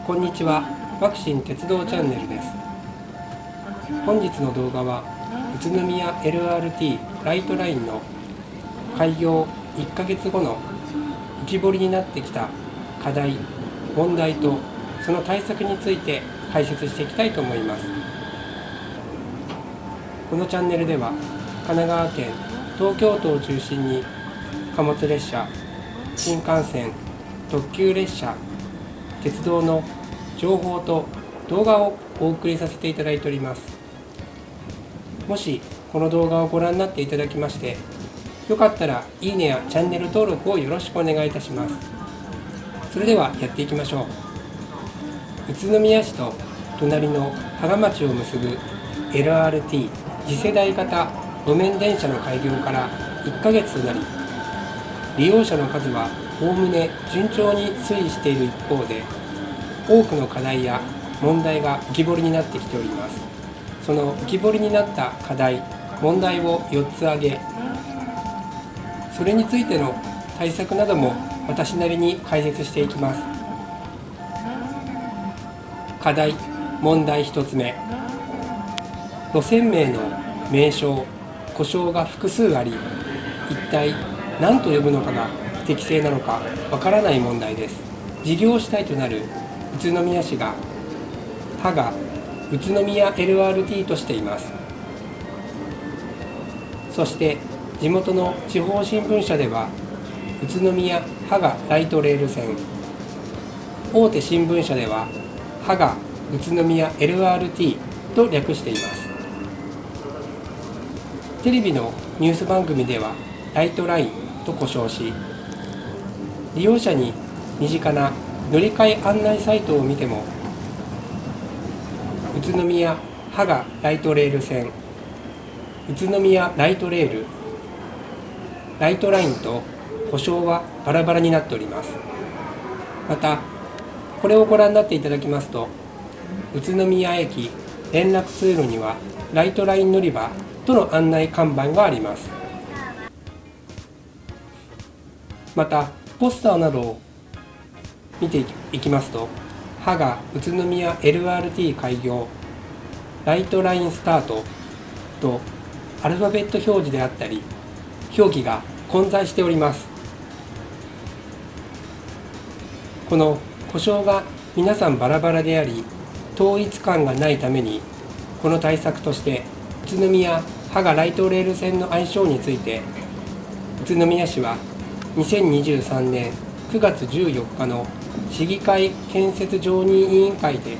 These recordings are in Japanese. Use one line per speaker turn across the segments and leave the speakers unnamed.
こんにちは、ワクシン鉄道チャンネルです。本日の動画は宇都宮 LRT ライトラインの開業1ヶ月後の浮き彫りになってきた課題、問題とその対策について解説していきたいと思います。このチャンネルでは神奈川県、東京都を中心に貨物列車、新幹線、特急列車、鉄道の情報と動画をお送りさせていただいております。もしこの動画をご覧になっていただきまして、よかったらいいねやチャンネル登録をよろしくお願いいたします。それではやっていきましょう。宇都宮市と隣の芳賀町を結ぶ LRT 次世代型路面電車の開業から1ヶ月となり、利用者の数はおおむね順調に推移している一方で、多くの課題や問題が浮き彫りになってきております。その浮き彫りになった課題、問題を4つ挙げ、それについての対策なども私なりに解説していきます。課題、問題1つ目。路線名の名称、呼称が複数あり、一体何と呼ぶのかが適正なのかわからない問題です。事業主体となる宇都宮市が芳賀宇都宮 LRT としています。そして地元の地方新聞社では宇都宮芳賀ライトレール線、大手新聞社では芳賀宇都宮 LRT と略しています。テレビのニュース番組ではライトラインと呼称し、利用者に身近な乗り換え案内サイトを見ても、宇都宮芳賀ライトレール線、宇都宮ライトレール、ライトラインと呼称はバラバラになっております。また、これをご覧になっていただきますと、宇都宮駅連絡通路にはライトライン乗り場との案内看板があります。また、ポスターなどを見ていきますと、芳賀宇都宮 LRT 開業、ライトラインスタートとアルファベット表示であったり、表記が混在しております。この呼称が皆さんバラバラであり、統一感がないために、この対策として宇都宮芳賀ライトレール線の愛称について、宇都宮市は2023年9月14日の市議会建設常任委員会で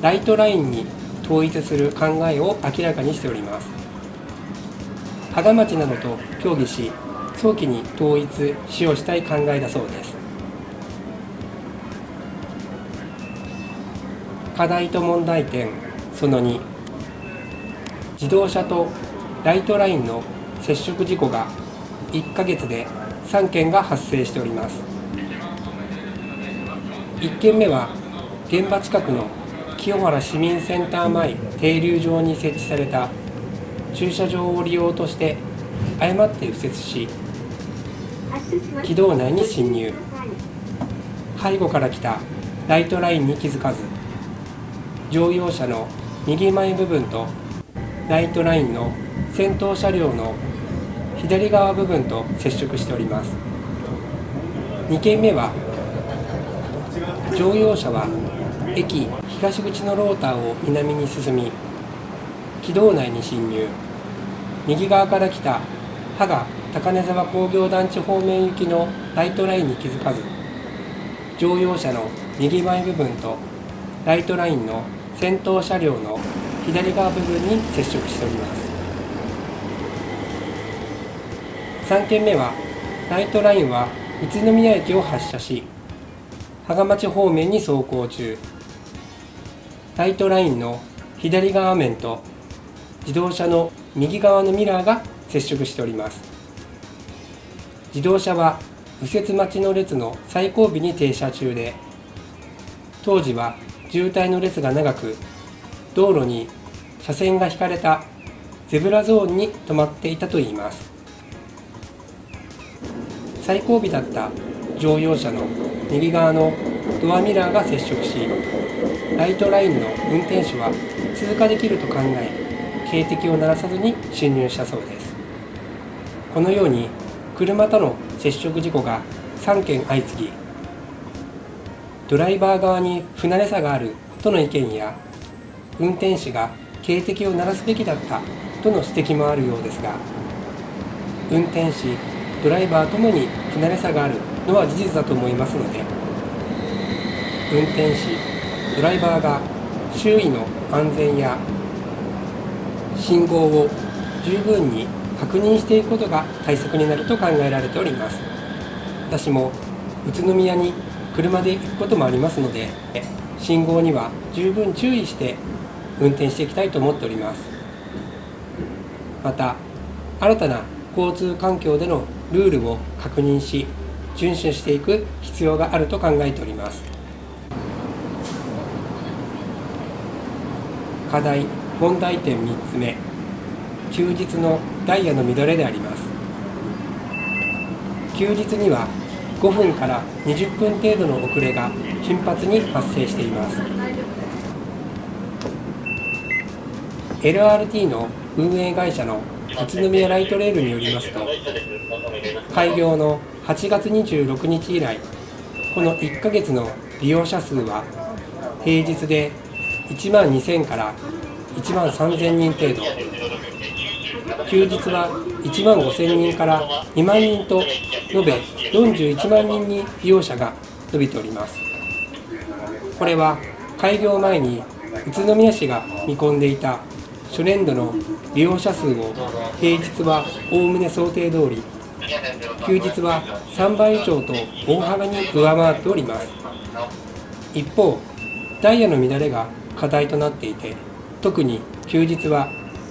ライトラインに統一する考えを明らかにしております。芳賀町などと協議し、早期に統一使用したい考えだそうです。課題と問題点その2。自動車とライトラインの接触事故が1ヶ月で3件が発生しております。1件目は現場近くの清原市民センター前停留場に設置された駐車場を利用として誤って右折し、軌道内に進入。背後から来たライトラインに気づかず、乗用車の右前部分とライトラインの先頭車両の左側部分と接触しております。2件目は乗用車は駅東口のローターを南に進み、軌道内に進入。右側から来た芳賀高根沢工業団地方面行きのライトラインに気づかず、乗用車の右前部分とライトラインの先頭車両の左側部分に接触しております。3件目はライトラインは宇都宮駅を発車し、芳賀町方面に走行中。ライトラインの左側面と自動車の右側のミラーが接触しております。自動車は右折待ちの列の最後尾に停車中で、当時は渋滞の列が長く、道路に車線が引かれたゼブラゾーンに止まっていたといいます。最後尾だった乗用車の右側のドアミラーが接触し、ライトラインの運転手は通過できると考え、警笛を鳴らさずに進入したそうです。このように車との接触事故が3件相次ぎ、ドライバー側に不慣れさがあるとの意見や、運転手が警笛を鳴らすべきだったとの指摘もあるようですが、運転士、ドライバーともに不慣れさがあるのは事実だと思いますので、運転士、ドライバーが周囲の安全や信号を十分に確認していくことが対策になると考えられております。私も宇都宮に車で行くこともありますので、信号には十分注意して運転していきたいと思っております。また、新たな交通環境でのルールを確認し、遵守していく必要があると考えております。課題問題点3つ目、休日のダイヤの乱れであります。休日には5分から20分程度の遅れが頻発に発生しています。 LRT の運営会社の宇都宮ライトレールによりますと、開業の8月26日以来、この1ヶ月の利用者数は平日で1万2000から1万3000人程度、休日は1万5000人から2万人と延べ41万人に利用者が伸びております。これは開業前に宇都宮市が見込んでいた初年度の利用者数を平日はおおむね想定通り、休日は3倍以上と大幅に上回っております。一方、ダイヤの乱れが課題となっていて、特に休日は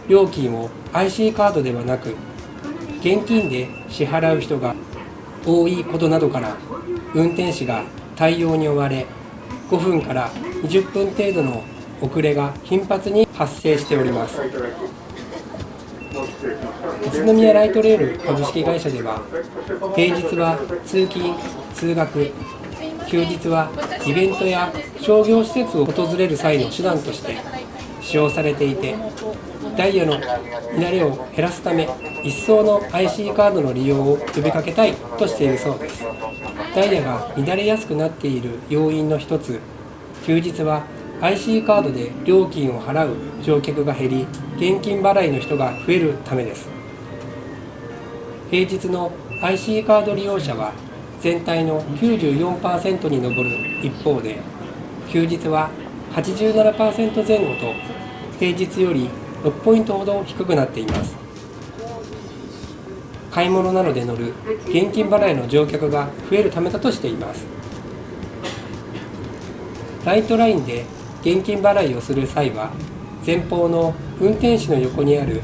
料金を IC カードではなく現金で支払う人が多いことなどから、運転士が対応に追われ5分から20分程度の遅れが頻発に発生しております。宇都宮ライトレール株式会社では、平日は通勤・通学、休日はイベントや商業施設を訪れる際の手段として使用されていて、ダイヤの乱れを減らすため、一層の IC カードの利用を呼びかけたいとしているそうです。ダイヤが乱れやすくなっている要因の一つ、休日は IC カードで料金を払う乗客が減り、現金払いの人が増えるためです。平日の IC カード利用者は全体の 94% に上る一方で、休日は 87% 前後と平日より6ポイントほど低くなっています。買い物などで乗る現金払いの乗客が増えるためだとしています。ライトラインで現金払いをする際は、前方の運転手の横にある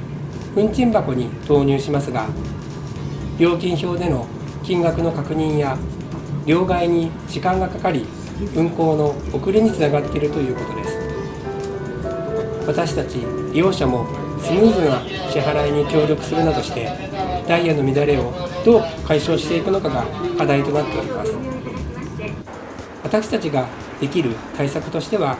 運賃箱に投入しますが、料金表での金額の確認や両替に時間がかかり、運行の遅れにつながっているということです。私たち利用者もスムーズな支払いに協力するなどして、ダイヤの乱れをどう解消していくのかが課題となっております。私たちができる対策としては、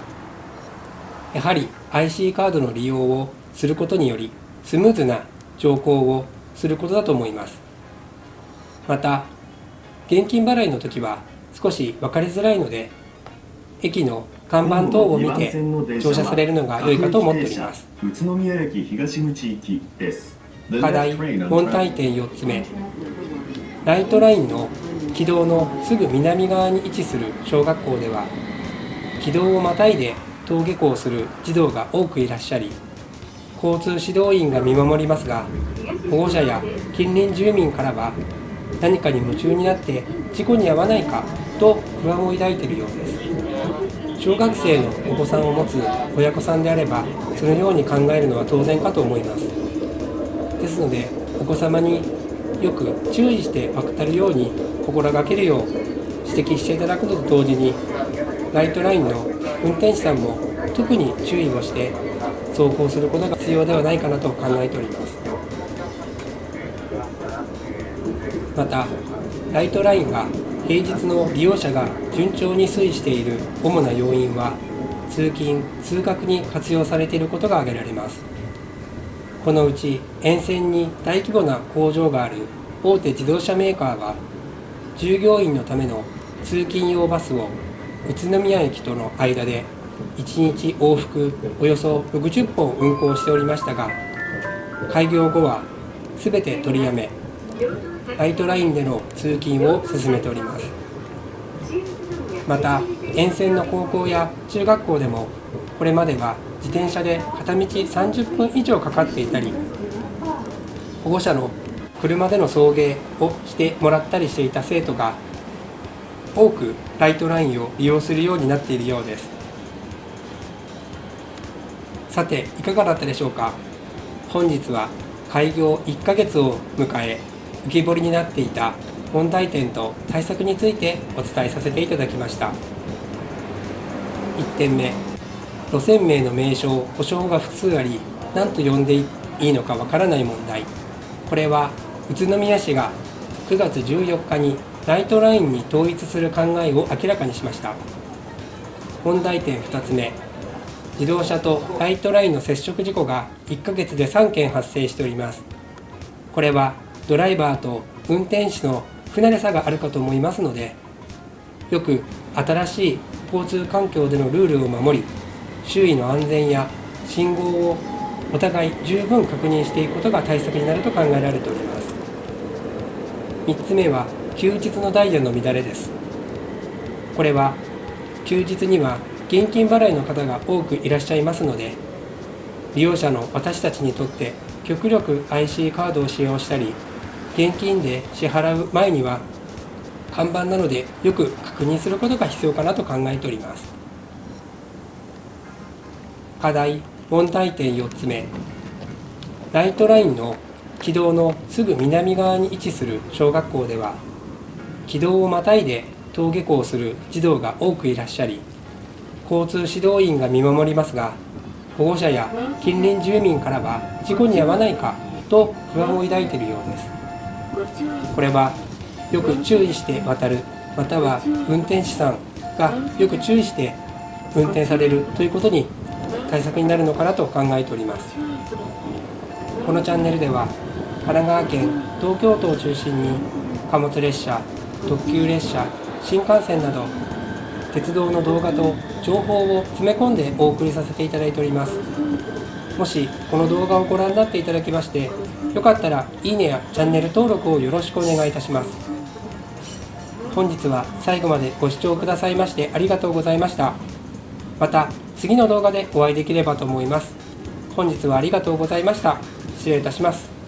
やはり IC カードの利用をすることによりスムーズな乗降をすることだと思います。また、現金払いの時は少し分かりづらいので、駅の看板等を見て乗車されるのが良いかと思っております。
宇都宮駅東口行きです。
課題問題点4つ目、ライトラインの軌道のすぐ南側に位置する小学校では、軌道をまたいで登下校する児童が多くいらっしゃり、交通指導員が見守りますが、保護者や近隣住民からは何かに夢中になって事故に遭わないかと不安を抱いているようです。小学生のお子さんを持つ親御さんであれば、そのように考えるのは当然かと思います。ですので、お子様によく注意して渡るように心がけるよう指摘していただくのと同時に、ライトラインの運転手さんも特に注意をして走行することが必要ではないかなと考えております。また、ライトラインが平日の利用者が順調に推移している主な要因は、通勤・通学に活用されていることが挙げられます。このうち沿線に大規模な工場がある大手自動車メーカーは、従業員のための通勤用バスを宇都宮駅との間で1日往復およそ60本運行しておりましたが、開業後はすべて取りやめ、ライトラインでの通勤を進めております。また沿線の高校や中学校でも、これまでは自転車で片道30分以上かかっていたり、保護者の車での送迎をしてもらったりしていた生徒が多くライトラインを利用するようになっているようです。さて、いかがだったでしょうか。本日は開業1ヶ月を迎え、浮き彫りになっていた問題点と対策についてお伝えさせていただきました。1点目、路線名の名称・故障が複数あり、何と呼んでいいのかわからない問題。これは宇都宮市が9月14日にライトラインに統一する考えを明らかにしました。問題点2つ目、自動車とライトラインの接触事故が1ヶ月で3件発生しております。これはドライバーと運転手の不慣れさがあるかと思いますので、よく新しい交通環境でのルールを守り、周囲の安全や信号をお互い十分確認していくことが対策になると考えられております。3つ目は休日のダイヤの乱れです。これは休日には現金払いの方が多くいらっしゃいますので、利用者の私たちにとって極力 IC カードを使用したり、現金で支払う前には看板などでよく確認することが必要かなと考えております。課題問題点4つ目、ライトラインの軌道のすぐ南側に位置する小学校では、軌道をまたいで登下校する児童が多くいらっしゃり、交通指導員が見守りますが、保護者や近隣住民からは事故に遭わないかと不安を抱いているようです。これはよく注意して渡る、または運転手さんがよく注意して運転されるということに対策になるのかなと考えております。このチャンネルでは神奈川県、東京都を中心に貨物列車、特急列車、新幹線など鉄道の動画と情報を詰め込んでお送りさせていただいております。もしこの動画をご覧になっていただきまして、よかったらいいねやチャンネル登録をよろしくお願いいたします。本日は最後までご視聴くださいましてありがとうございました。また次の動画でお会いできればと思います。本日はありがとうございました。失礼いたします。